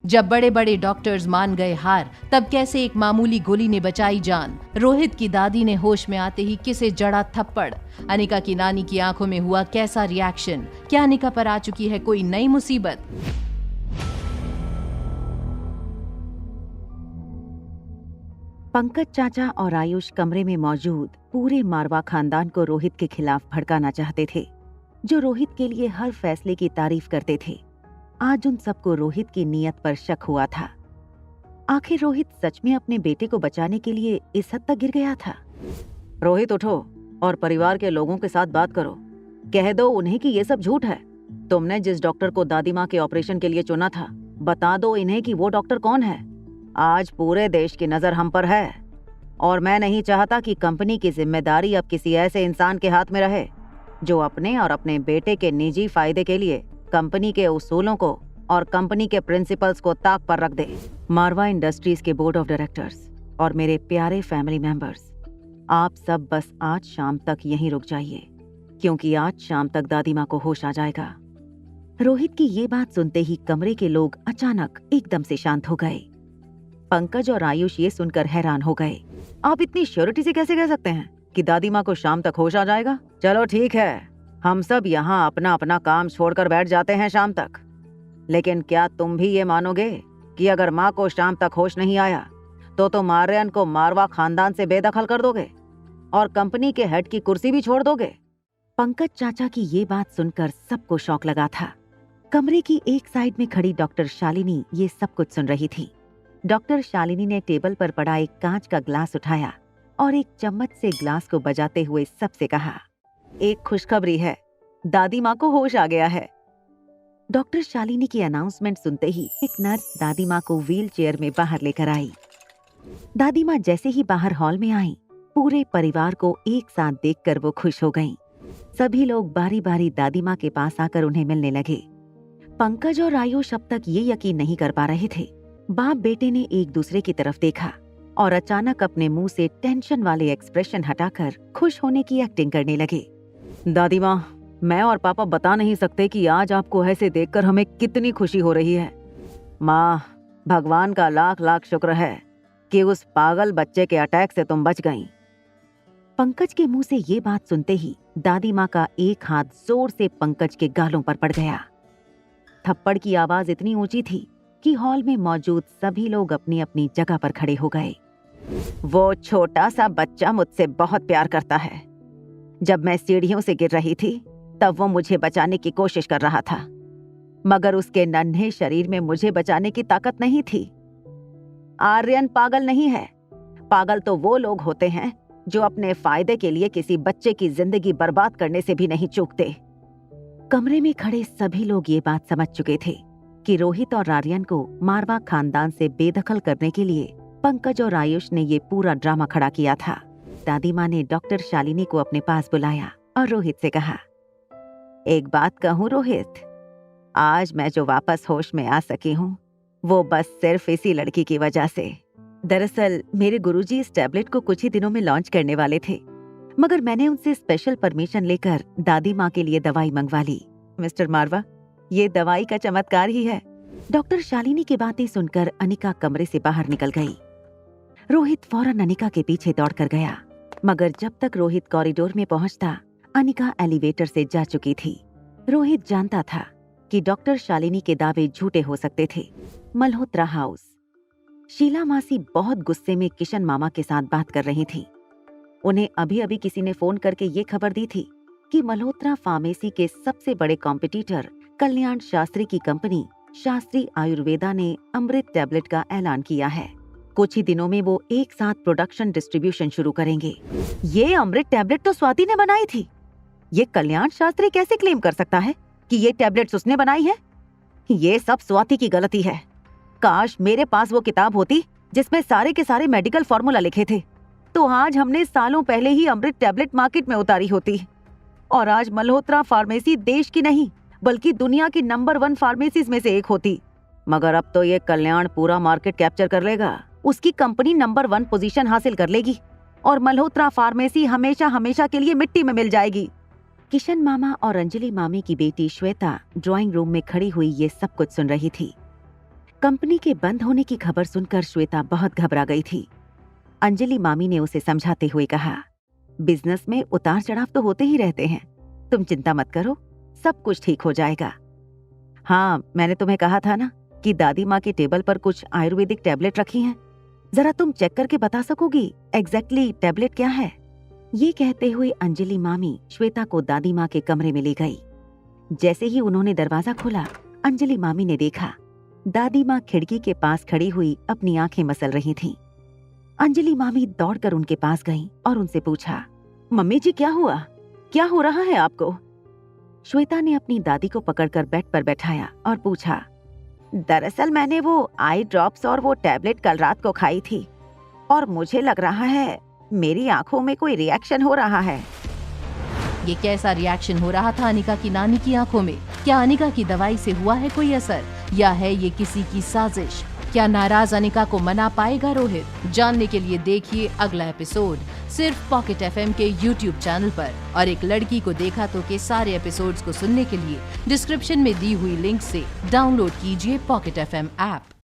जब बड़े बड़े डॉक्टर्स मान गए हार, तब कैसे एक मामूली गोली ने बचाई जान। रोहित की दादी ने होश में आते ही किसे जड़ा थप्पड़। अनिका की नानी की आंखों में हुआ कैसा रिएक्शन। क्या अनिका पर आ चुकी है कोई नई मुसीबत? पंकज चाचा और आयुष कमरे में मौजूद पूरे मारवा खानदान को रोहित के खिलाफ भड़काना चाहते थे, जो रोहित के लिए हर फैसले की तारीफ करते थे। आज उन सबको रोहित की नीयत पर शक हुआ था। आखिर रोहित सच में अपने बेटे को बचाने के लिए इस हद तक गिर गया था? रोहित उठो और परिवार के लोगों के साथ बात करो। कह दो उन्हें कि ये सब झूठ है। तुमने जिस डॉक्टर को दादी माँ के ऑपरेशन के लिए चुना था, बता दो इन्हें कि वो डॉक्टर कौन है। आज पूरे देश की नजर हम पर है और मैं नहीं चाहता कि कंपनी की जिम्मेदारी अब किसी ऐसे इंसान के हाथ में रहे जो अपने और अपने बेटे के निजी फायदे के लिए कंपनी के उसूलों को और कंपनी के प्रिंसिपल्स को ताक पर रख दे। मारवा इंडस्ट्रीज के बोर्ड ऑफ डायरेक्टर्स और मेरे प्यारे फैमिली मेंबर्स, आप सब बस आज शाम तक यहीं रुक जाइए, क्योंकि आज शाम तक दादी माँ को होश आ जाएगा। रोहित की ये बात सुनते ही कमरे के लोग अचानक एकदम से शांत हो गए। पंकज और आयुष ये सुनकर हैरान हो गए। आप इतनी श्योरिटी से कैसे कह सकते हैं कि दादी माँ को शाम तक होश आ जाएगा? चलो ठीक है, हम सब यहाँ अपना अपना काम छोड़कर बैठ जाते हैं शाम तक। लेकिन क्या तुम भी ये मानोगे कि अगर माँ को शाम तक होश नहीं आया तो तुम आर्यन को मारवा खानदान से बेदखल कर दोगे और कंपनी के हेड की कुर्सी भी छोड़ दोगे? पंकज चाचा की ये बात सुनकर सबको शौक लगा था। कमरे की एक साइड में खड़ी डॉक्टर शालिनी ये सब कुछ सुन रही थी। डॉक्टर शालिनी ने टेबल पर पड़ा एक कांच का ग्लास उठाया और एक चम्मच से ग्लास को बजाते हुए सबसे कहा, एक खुशखबरी है, दादी माँ को होश आ गया है। डॉक्टर शालिनी की अनाउंसमेंट सुनते ही एक नर्स दादी माँ को व्हील चेयर में बाहर लेकर आई। दादी माँ जैसे ही बाहर हॉल में आई, पूरे परिवार को एक साथ देखकर वो खुश हो गईं। सभी लोग बारी बारी दादी माँ के पास आकर उन्हें मिलने लगे। पंकज और आयुष अब तक ये यकीन नहीं कर पा रहे थे। बाप बेटे ने एक दूसरे की तरफ देखा और अचानक अपने मुंह से टेंशन वाले एक्सप्रेशन हटाकर खुश होने की एक्टिंग करने लगे। दादी माँ, मैं और पापा बता नहीं सकते कि आज आपको ऐसे देखकर हमें कितनी खुशी हो रही है। माँ, भगवान का लाख लाख शुक्र है कि उस पागल बच्चे के अटैक से तुम बच गईं। पंकज के मुंह से ये बात सुनते ही दादी माँ का एक हाथ जोर से पंकज के गालों पर पड़ गया। थप्पड़ की आवाज इतनी ऊंची थी कि हॉल में मौजूद सभी लोग अपनी अपनी जगह पर खड़े हो गए। वो छोटा सा बच्चा मुझसे बहुत प्यार करता है। जब मैं सीढ़ियों से गिर रही थी तब वो मुझे बचाने की कोशिश कर रहा था, मगर उसके नन्हे शरीर में मुझे बचाने की ताकत नहीं थी। आर्यन पागल नहीं है। पागल तो वो लोग होते हैं जो अपने फायदे के लिए किसी बच्चे की जिंदगी बर्बाद करने से भी नहीं चूकते। कमरे में खड़े सभी लोग ये बात समझ चुके थे कि रोहित और आर्यन को मारवा खानदान से बेदखल करने के लिए पंकज और आयुष ने ये पूरा ड्रामा खड़ा किया था। दादी माँ ने डॉक्टर शालिनी को अपने पास बुलाया और रोहित से कहा, एक बात कहूँ रोहित, आज मैं जो वापस होश में आ सकी हूँ वो बस सिर्फ इसी लड़की की वजह से। दरअसल मेरे गुरुजी इस टैबलेट को कुछ ही दिनों में लॉन्च करने वाले थे, मगर मैंने उनसे स्पेशल परमिशन लेकर दादी माँ के लिए दवाई मंगवा ली। मिस्टर मारवा, ये दवाई का चमत्कार ही है। डॉक्टर शालिनी की बातें सुनकर अनिका कमरे से बाहर निकल गई। रोहित फौरन अनिका के पीछे दौड़कर गया, मगर जब तक रोहित कॉरिडोर में पहुंचता, अनिका एलिवेटर से जा चुकी थी। रोहित जानता था कि डॉक्टर शालिनी के दावे झूठे हो सकते थे। मल्होत्रा हाउस। शीला मासी बहुत गुस्से में किशन मामा के साथ बात कर रही थी। उन्हें अभी अभी किसी ने फोन करके ये खबर दी थी कि मल्होत्रा फार्मेसी के सबसे बड़े कॉम्पिटिटर कल्याण शास्त्री की कंपनी शास्त्री आयुर्वेदा ने अमृत टैबलेट का ऐलान किया है। कुछ ही दिनों में वो एक साथ प्रोडक्शन डिस्ट्रीब्यूशन शुरू करेंगे। ये अमृत टैबलेट तो स्वाति ने बनाई थी। ये कल्याण शास्त्री कैसे क्लेम कर सकता है कि ये टैबलेट्स उसने बनाई है? ये सब स्वाति की गलती है। काश मेरे पास वो किताब होती जिसमें सारे के सारे मेडिकल फॉर्मूला लिखे थे, तो आज हमने सालों पहले ही अमृत टैबलेट मार्केट में उतारी होती और आज मल्होत्रा फार्मेसी देश की नहीं बल्कि दुनिया की नंबर 1 फार्मेसीज में से एक होती। मगर अब तो ये कल्याण पूरा मार्केट कैप्चर कर लेगा। उसकी कंपनी नंबर 1 पोजीशन हासिल कर लेगी और मल्होत्रा फार्मेसी हमेशा हमेशा के लिए मिट्टी में मिल जाएगी। किशन मामा और अंजलि मामी की बेटी श्वेता ड्राइंग रूम में खड़ी हुई ये सब कुछ सुन रही थी। कंपनी के बंद होने की खबर सुनकर श्वेता बहुत घबरा गई थी। अंजलि मामी ने उसे समझाते हुए कहा, बिजनेस में उतार चढ़ाव तो होते ही रहते हैं, तुम चिंता मत करो, सब कुछ ठीक हो जाएगा। हाँ, मैंने तुम्हें कहा था ना कि दादी माँ के टेबल पर कुछ आयुर्वेदिक टैबलेट रखी हैं। जरा तुम चेक करके बता सकोगी एग्जैक्टली टैबलेट क्या है? ये कहते हुए अंजलि मामी श्वेता को दादी माँ के कमरे में ले गई। जैसे ही उन्होंने दरवाजा खोला, अंजलि मामी ने देखा दादी माँ खिड़की के पास खड़ी हुई अपनी आंखें मसल रही थीं। अंजलि मामी दौड़कर उनके पास गईं और उनसे पूछा, मम्मी जी क्या हुआ? क्या हो रहा है आपको? श्वेता ने अपनी दादी को पकड़कर बेड पर बैठाया और पूछा, दरअसल मैंने वो आई ड्रॉप्स और वो टैबलेट कल रात को खाई थी और मुझे लग रहा है मेरी आंखों में कोई रिएक्शन हो रहा है। ये कैसा रिएक्शन हो रहा था अनिका की नानी की आंखों में? क्या अनिका की दवाई से हुआ है कोई असर, या है ये किसी की साजिश? क्या नाराज अनिका को मना पाएगा रोहित? जानने के लिए देखिए अगला एपिसोड सिर्फ पॉकेट एफएम के YouTube चैनल पर। और एक लड़की को देखा तो के सारे एपिसोड्स को सुनने के लिए डिस्क्रिप्शन में दी हुई लिंक से डाउनलोड कीजिए पॉकेट एफएम ऐप।